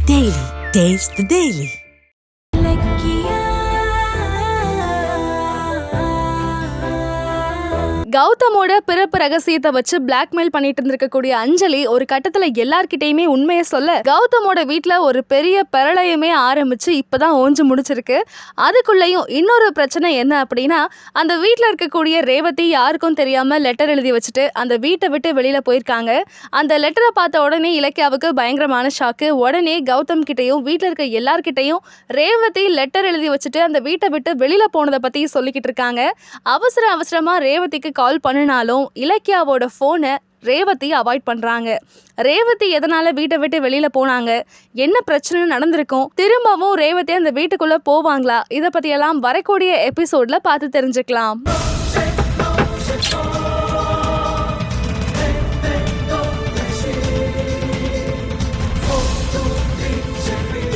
Daily. Taste the Daily. கௌதமோட பிறப்பு ரகசியத்தை வச்சு பிளாக்மெயில் பண்ணிட்டு இருந்திருக்கக்கூடிய அஞ்சலி ஒரு கட்டத்துல எல்லார்கிட்டயுமே உண்மையை சொல்ல கௌதமோட வீட்டுல ஒரு பெரிய பிரளயமே ஆரம்பிச்சு இப்பதான் ஓஞ்சு முடிச்சிருக்கு. அதுக்குள்ளேயும் இன்னொரு பிரச்சனை என்ன அப்படின்னா, அந்த வீட்டுல இருக்கக்கூடிய ரேவதி யாருக்கும் தெரியாம லெட்டர் எழுதி வச்சுட்டு அந்த வீட்டை விட்டு வெளியில போயிருக்காங்க. அந்த லெட்டரை பார்த்த உடனே இலக்கியாவுக்கு பயங்கரமான ஷாக்கு. உடனே கௌதம் கிட்டையும் வீட்டுல இருக்க எல்லார்கிட்டையும் ரேவதி லெட்டர் எழுதி வச்சுட்டு அந்த வீட்டை விட்டு வெளியில போனதை பத்தி சொல்லிக்கிட்டு இருக்காங்க. அவசரமா ரேவதிக்கு கால் பண்ணினாலும் இலக்கியாவோட போனை ரேவதி அவாய்ட் பண்றாங்க. ரேவதி எதனால வீட்டை விட்டு வெளியில போனாங்க, என்ன பிரச்சனை நடந்திருக்கும், திரும்பவும் ரேவதி அந்த வீட்டுக்குள்ள போவாங்களா, இதை பத்தி எல்லாம் வரக்கூடிய எபிசோட்ல பார்த்து தெரிஞ்சுக்கலாம்.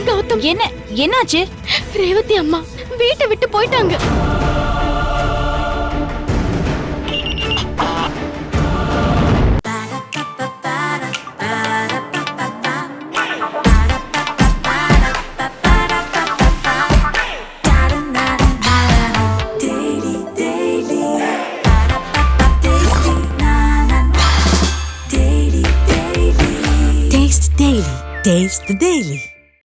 கௌதம், என்னாச்சு? ரேவதி அம்மா வீட்டை விட்டு போயிட்டாங்க. Taste the Daily.